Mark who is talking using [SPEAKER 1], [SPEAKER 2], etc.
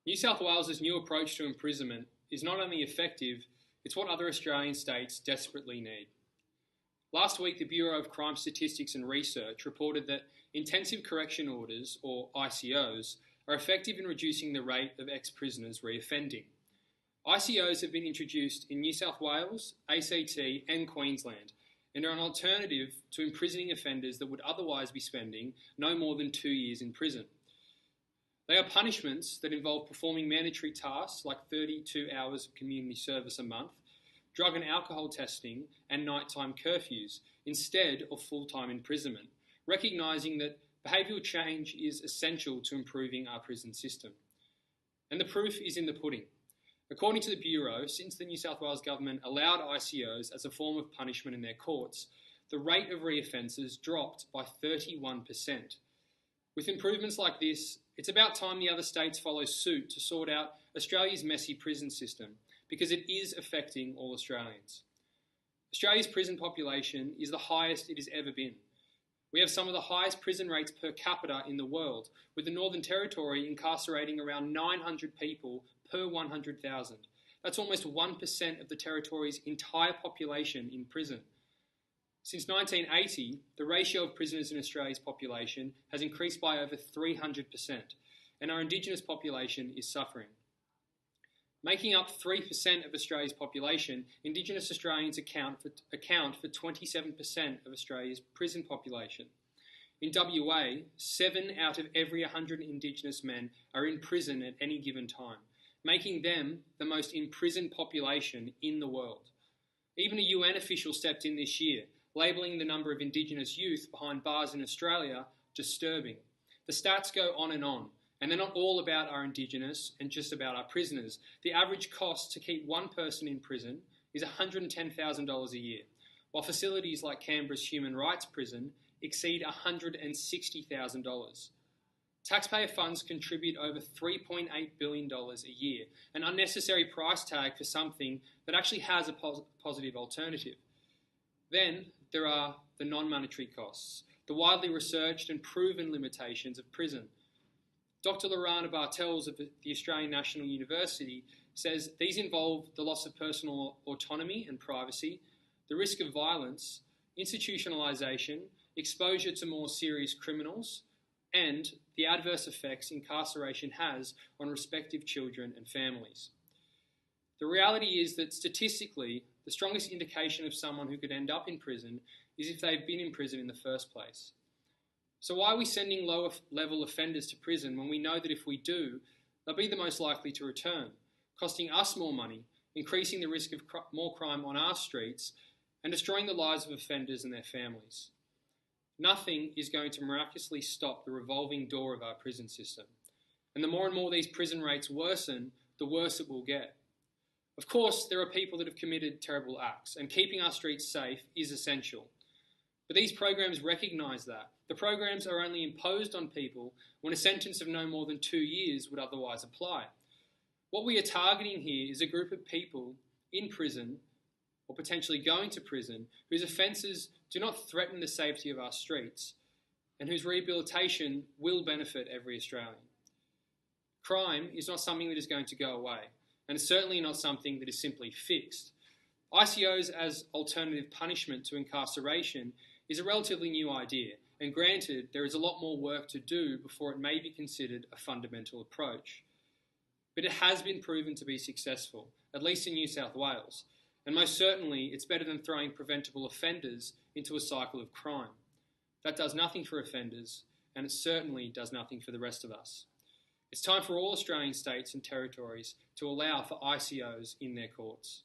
[SPEAKER 1] New South Wales's new approach to imprisonment is not only effective, it's what other Australian states desperately need. Last week, the Bureau of Crime Statistics and Research reported that intensive correction orders, or ICOs, are effective in reducing the rate of ex-prisoners reoffending. ICOs have been introduced in New South Wales, ACT and Queensland, and are an alternative to imprisoning offenders that would otherwise be spending no more than 2 years in prison. They are punishments that involve performing mandatory tasks like 32 hours of community service a month, drug and alcohol testing, and nighttime curfews, instead of full-time imprisonment, recognising that behavioural change is essential to improving our prison system. And the proof is in the pudding. According to the Bureau, since the New South Wales Government allowed ICOs as a form of punishment in their courts, the rate of reoffences dropped by 31%. With improvements like this, it's about time the other states follow suit to sort out Australia's messy prison system, because it is affecting all Australians. Australia's prison population is the highest it has ever been. We have some of the highest prison rates per capita in the world, with the Northern Territory incarcerating around 900 people per 100,000. That's almost 1% of the territory's entire population in prison. Since 1980, the ratio of prisoners in Australia's population has increased by over 300%, and our Indigenous population is suffering. Making up 3% of Australia's population, Indigenous Australians account for 27% of Australia's prison population. In WA, 7 out of every 100 Indigenous men are in prison at any given time, making them the most imprisoned population in the world. Even a UN official stepped in this year, labelling the number of Indigenous youth behind bars in Australia disturbing. The stats go on, and they're not all about our Indigenous and just about our prisoners. The average cost to keep one person in prison is $110,000 a year, while facilities like Canberra's Human Rights Prison exceed $160,000. Taxpayer funds contribute over $3.8 billion a year, an unnecessary price tag for something that actually has a positive alternative. Then there are the non-monetary costs, the widely researched and proven limitations of prison. Dr. Lorana Bartels of the Australian National University says these involve the loss of personal autonomy and privacy, the risk of violence, institutionalisation, exposure to more serious criminals, and the adverse effects incarceration has on respective children and families. The reality is that statistically, the strongest indication of someone who could end up in prison is if they've been in prison in the first place. So why are we sending lower level offenders to prison when we know that if we do, they'll be the most likely to return, costing us more money, increasing the risk of more crime on our streets, and destroying the lives of offenders and their families? Nothing is going to miraculously stop the revolving door of our prison system. And the more and more these prison rates worsen, the worse it will get. Of course, there are people that have committed terrible acts, and keeping our streets safe is essential. But these programs recognise that. The programs are only imposed on people when a sentence of no more than 2 years would otherwise apply. What we are targeting here is a group of people in prison, or potentially going to prison, whose offences do not threaten the safety of our streets, and whose rehabilitation will benefit every Australian. Crime is not something that is going to go away, and it's certainly not something that is simply fixed. ICOs as alternative punishment to incarceration is a relatively new idea, and granted, there is a lot more work to do before it may be considered a fundamental approach. But it has been proven to be successful, at least in New South Wales, and most certainly it's better than throwing preventable offenders into a cycle of crime. That does nothing for offenders, and it certainly does nothing for the rest of us. It's time for all Australian states and territories to allow for ICOs in their courts.